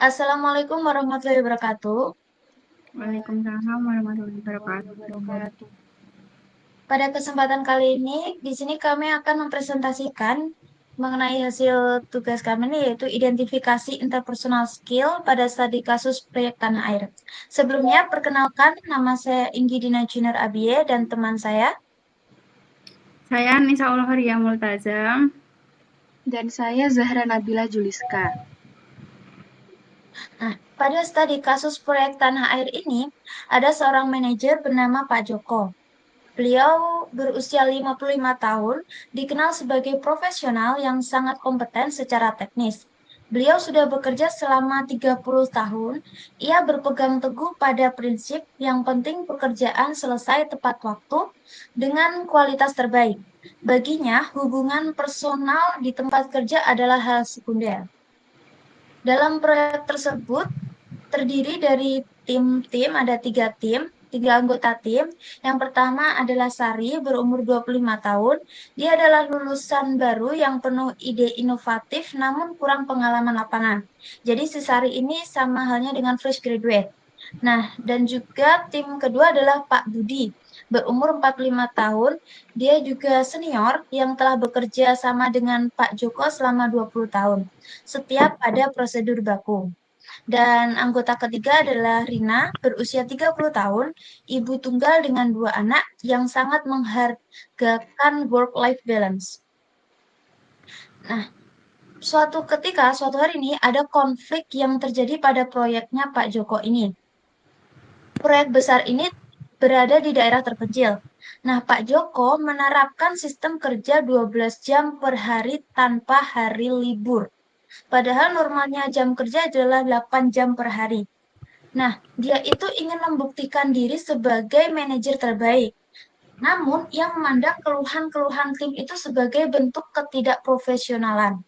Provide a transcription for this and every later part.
Assalamualaikum warahmatullahi wabarakatuh. Waalaikumsalam warahmatullahi wabarakatuh. Pada kesempatan kali ini, di sini kami akan mempresentasikan mengenai hasil tugas kami ini, yaitu identifikasi interpersonal skill pada studi kasus proyek Tanah Air. Sebelumnya, perkenalkan nama saya Inggidina Junior Abie dan teman saya. Saya Nisaul Horia Multazam. Dan saya Zahra Nabila Juliska. Nah, pada studi kasus proyek Tanah Air ini, ada seorang manajer bernama Pak Joko. Beliau berusia 55 tahun, dikenal sebagai profesional yang sangat kompeten secara teknis. Beliau sudah bekerja selama 30 tahun. Ia berpegang teguh pada prinsip yang penting pekerjaan selesai tepat waktu dengan kualitas terbaik. Baginya, hubungan personal di tempat kerja adalah hal sekunder. Dalam proyek tersebut, terdiri dari tim-tim, ada tiga anggota tim. Yang pertama adalah Sari, berumur 25 tahun. Dia adalah lulusan baru yang penuh ide inovatif namun kurang pengalaman lapangan. Jadi si Sari ini sama halnya dengan fresh graduate. Nah, dan juga tim kedua adalah Pak Budi, berumur 45 tahun. Dia juga senior yang telah bekerja sama dengan Pak Joko selama 20 tahun, setiap ada prosedur baku. Dan anggota ketiga adalah Rina, berusia 30 tahun, ibu tunggal dengan 2 anak yang sangat menghargakan work-life balance. Nah, suatu hari ini ada konflik yang terjadi pada proyeknya Pak Joko ini. Proyek besar ini berada di daerah terpencil. Nah, Pak Joko menerapkan sistem kerja 12 jam per hari tanpa hari libur. Padahal normalnya jam kerja adalah 8 jam per hari. Nah, dia itu ingin membuktikan diri sebagai manajer terbaik. Namun, ia memandang keluhan-keluhan tim itu sebagai bentuk ketidakprofesionalan.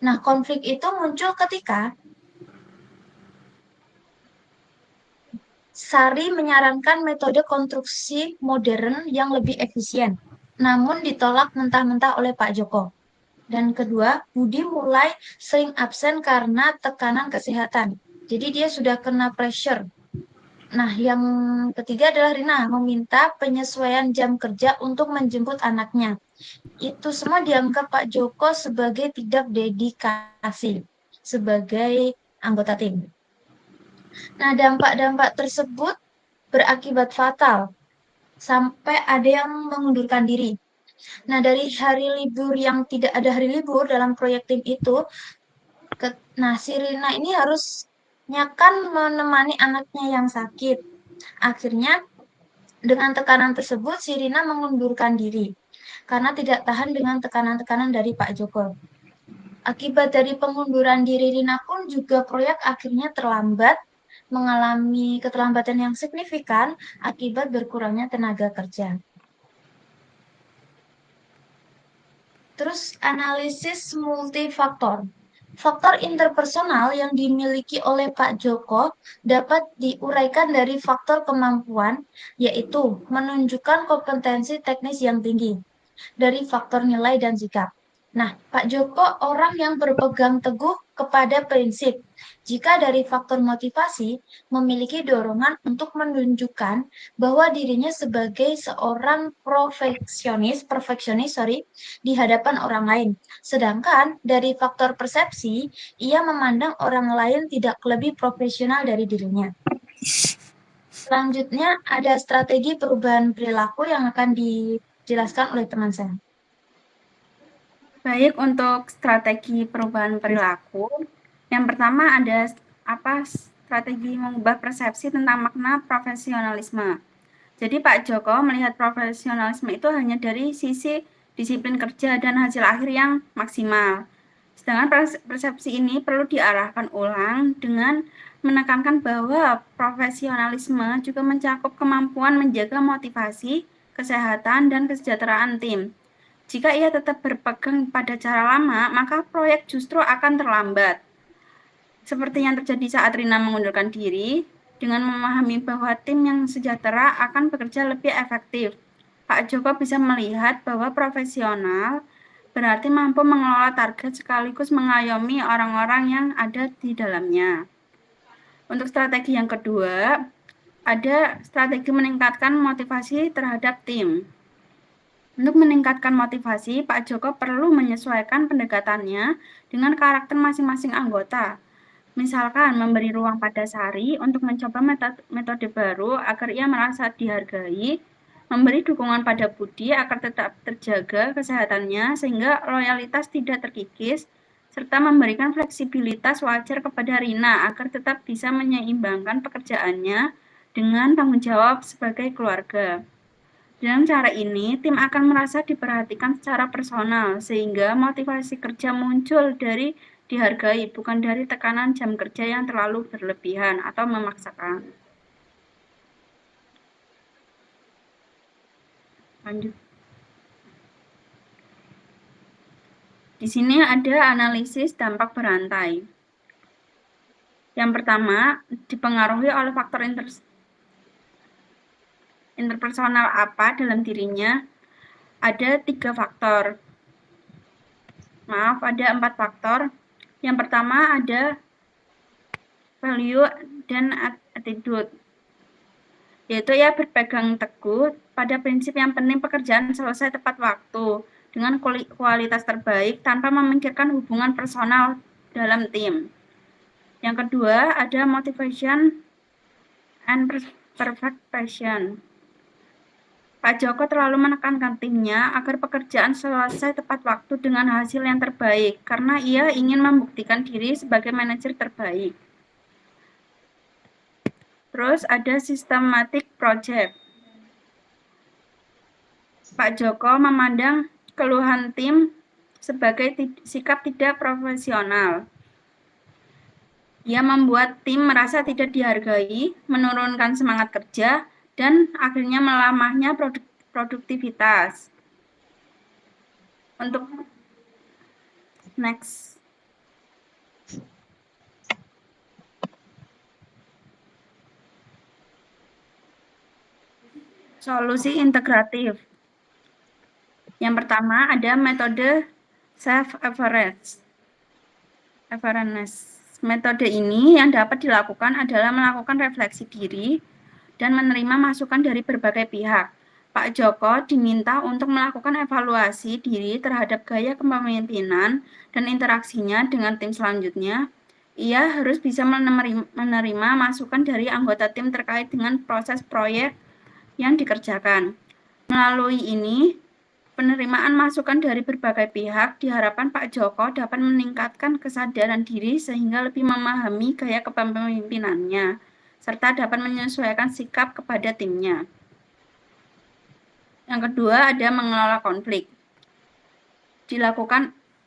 Nah, konflik itu muncul ketika Sari menyarankan metode konstruksi modern yang lebih efisien, namun ditolak mentah-mentah oleh Pak Joko. Dan kedua, Budi mulai sering absen karena tekanan kesehatan. Jadi dia sudah kena pressure. Nah, yang ketiga adalah Rina meminta penyesuaian jam kerja untuk menjemput anaknya. Itu semua dianggap Pak Joko sebagai tidak dedikasi sebagai anggota tim. Nah, dampak-dampak tersebut berakibat fatal sampai ada yang mengundurkan diri. Nah, dari hari libur yang tidak ada hari libur dalam proyek tim itu, si Rina ini harusnya kan menemani anaknya yang sakit. Akhirnya, dengan tekanan tersebut, si Rina mengundurkan diri karena tidak tahan dengan tekanan-tekanan dari Pak Joko. Akibat dari pengunduran diri Rina pun juga proyek akhirnya terlambat, mengalami keterlambatan yang signifikan akibat berkurangnya tenaga kerja. Terus analisis multifaktor. Faktor interpersonal yang dimiliki oleh Pak Joko dapat diuraikan dari faktor kemampuan, yaitu menunjukkan kompetensi teknis yang tinggi, dari faktor nilai dan sikap. Nah, Pak Joko orang yang berpegang teguh kepada prinsip. Jika dari faktor motivasi, memiliki dorongan untuk menunjukkan bahwa dirinya sebagai seorang perfeksionis, di hadapan orang lain. Sedangkan dari faktor persepsi, ia memandang orang lain tidak lebih profesional dari dirinya. Selanjutnya ada strategi perubahan perilaku yang akan dijelaskan oleh teman saya. Baik, untuk strategi perubahan perilaku, yang pertama ada strategi mengubah persepsi tentang makna profesionalisme. Jadi Pak Joko melihat profesionalisme itu hanya dari sisi disiplin kerja dan hasil akhir yang maksimal. Sedangkan persepsi ini perlu diarahkan ulang dengan menekankan bahwa profesionalisme juga mencakup kemampuan menjaga motivasi, kesehatan, dan kesejahteraan tim. Jika ia tetap berpegang pada cara lama, maka proyek justru akan terlambat. Seperti yang terjadi saat Rina mengundurkan diri, dengan memahami bahwa tim yang sejahtera akan bekerja lebih efektif. Pak Joko bisa melihat bahwa profesional berarti mampu mengelola target sekaligus mengayomi orang-orang yang ada di dalamnya. Untuk strategi yang kedua, ada strategi meningkatkan motivasi terhadap tim. Untuk meningkatkan motivasi, Pak Joko perlu menyesuaikan pendekatannya dengan karakter masing-masing anggota. Misalkan memberi ruang pada Sari untuk mencoba metode baru agar ia merasa dihargai, memberi dukungan pada Budi agar tetap terjaga kesehatannya sehingga loyalitas tidak terkikis, serta memberikan fleksibilitas wajar kepada Rina agar tetap bisa menyeimbangkan pekerjaannya dengan tanggung jawab sebagai keluarga. Dengan cara ini, tim akan merasa diperhatikan secara personal, sehingga motivasi kerja muncul dari dihargai, bukan dari tekanan jam kerja yang terlalu berlebihan atau memaksakan. Lanjut. Di sini ada analisis dampak berantai. Yang pertama, dipengaruhi oleh faktor interpersonal apa dalam dirinya. Ada 3 faktor. Maaf, ada 4 faktor. Yang pertama ada value dan attitude, yaitu ia berpegang teguh pada prinsip yang penting pekerjaan selesai tepat waktu dengan kualitas terbaik tanpa memikirkan hubungan personal dalam tim. Yang kedua ada motivation and perfect passion. Pak Joko terlalu menekankan timnya agar pekerjaan selesai tepat waktu dengan hasil yang terbaik karena ia ingin membuktikan diri sebagai manajer terbaik. Terus ada systematic project. Pak Joko memandang keluhan tim sebagai sikap tidak profesional. Ia membuat tim merasa tidak dihargai, menurunkan semangat kerja, dan akhirnya melamahnya produktivitas. Untuk next. Solusi integratif. Yang pertama ada metode self-awareness. Metode ini yang dapat dilakukan adalah melakukan refleksi diri dan menerima masukan dari berbagai pihak. Pak Joko diminta untuk melakukan evaluasi diri terhadap gaya kepemimpinan dan interaksinya dengan tim selanjutnya. Ia harus bisa menerima masukan dari anggota tim terkait dengan proses proyek yang dikerjakan. Melalui ini, penerimaan masukan dari berbagai pihak diharapkan Pak Joko dapat meningkatkan kesadaran diri sehingga lebih memahami gaya kepemimpinannya, serta dapat menyesuaikan sikap kepada timnya. Yang kedua ada mengelola konflik.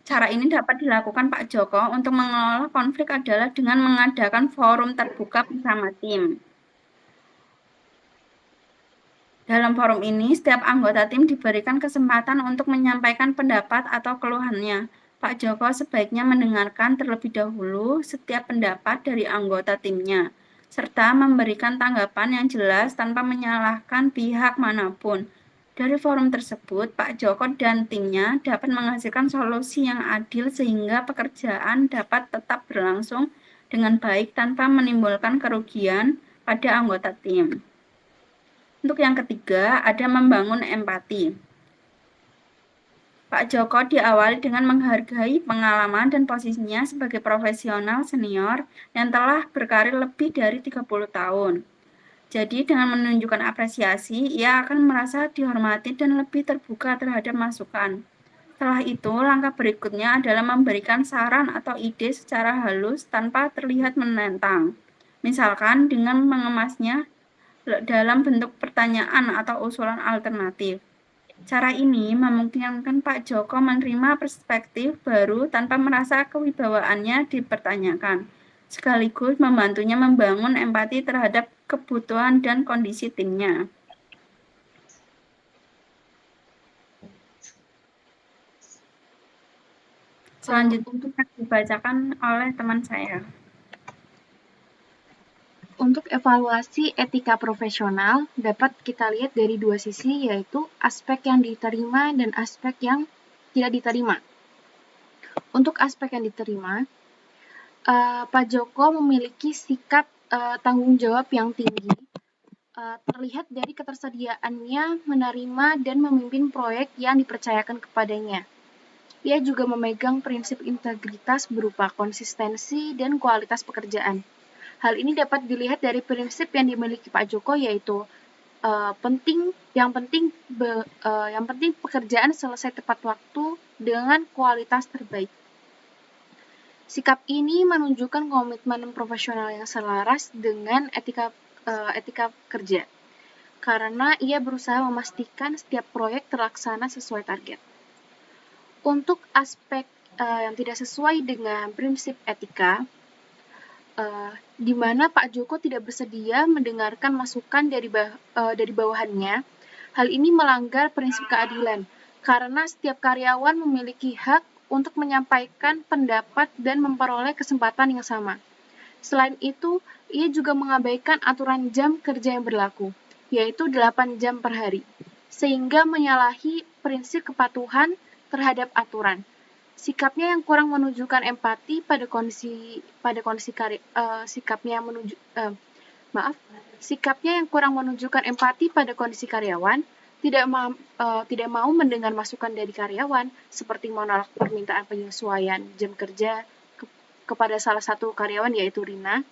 Cara ini dapat dilakukan Pak Joko untuk mengelola konflik adalah dengan mengadakan forum terbuka bersama tim. Dalam forum ini, setiap anggota tim diberikan kesempatan untuk menyampaikan pendapat atau keluhannya. Pak Joko sebaiknya mendengarkan terlebih dahulu setiap pendapat dari anggota timnya, serta memberikan tanggapan yang jelas tanpa menyalahkan pihak manapun. Dari forum tersebut, Pak Joko dan timnya dapat menghasilkan solusi yang adil sehingga pekerjaan dapat tetap berlangsung dengan baik tanpa menimbulkan kerugian pada anggota tim. Untuk yang ketiga, ada membangun empati. Pak Joko diawali dengan menghargai pengalaman dan posisinya sebagai profesional senior yang telah berkarir lebih dari 30 tahun. Jadi dengan menunjukkan apresiasi, ia akan merasa dihormati dan lebih terbuka terhadap masukan. Setelah itu, langkah berikutnya adalah memberikan saran atau ide secara halus tanpa terlihat menentang. Misalkan dengan mengemasnya dalam bentuk pertanyaan atau usulan alternatif. Cara ini memungkinkan Pak Joko menerima perspektif baru tanpa merasa kewibawaannya dipertanyakan, sekaligus membantunya membangun empati terhadap kebutuhan dan kondisi timnya. Selanjutnya dibacakan oleh teman saya. Untuk evaluasi etika profesional dapat kita lihat dari 2 sisi, yaitu aspek yang diterima dan aspek yang tidak diterima. Untuk aspek yang diterima, Pak Joko memiliki sikap tanggung jawab yang tinggi terlihat dari ketersediaannya menerima dan memimpin proyek yang dipercayakan kepadanya. Ia juga memegang prinsip integritas berupa konsistensi dan kualitas pekerjaan. Hal ini dapat dilihat dari prinsip yang dimiliki Pak Joko, yaitu yang penting pekerjaan selesai tepat waktu dengan kualitas terbaik. Sikap ini menunjukkan komitmen profesional yang selaras dengan etika kerja, karena ia berusaha memastikan setiap proyek terlaksana sesuai target. Untuk aspek yang tidak sesuai dengan prinsip etika, di mana Pak Joko tidak bersedia mendengarkan masukan dari bawahannya, hal ini melanggar prinsip keadilan, karena setiap karyawan memiliki hak untuk menyampaikan pendapat dan memperoleh kesempatan yang sama. Selain itu, ia juga mengabaikan aturan jam kerja yang berlaku, yaitu 8 jam per hari, sehingga menyalahi prinsip kepatuhan terhadap aturan. Sikapnya yang kurang menunjukkan empati pada kondisi karyawan, tidak mau mendengar masukan dari karyawan, seperti menolak permintaan penyesuaian jam kerja kepada salah satu karyawan, yaitu Rina,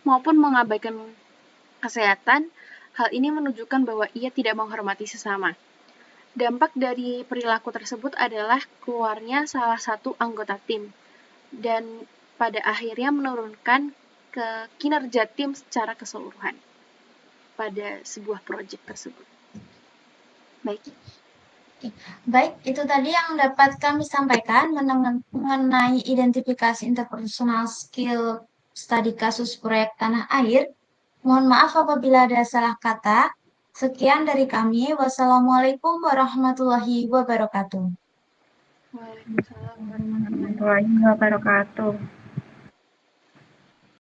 maupun mengabaikan kesehatan. Hal ini menunjukkan bahwa ia tidak menghormati sesama. Dampak dari perilaku tersebut adalah keluarnya salah satu anggota tim, dan pada akhirnya menurunkan kinerja tim secara keseluruhan pada sebuah proyek tersebut. Baik, itu tadi yang dapat kami sampaikan mengenai identifikasi interpersonal skill studi kasus proyek tanah air. Mohon maaf apabila ada salah kata. Sekian dari kami. Wassalamualaikum warahmatullahi wabarakatuh. Waalaikumsalam warahmatullahi Warahmatullahi wabarakatuh.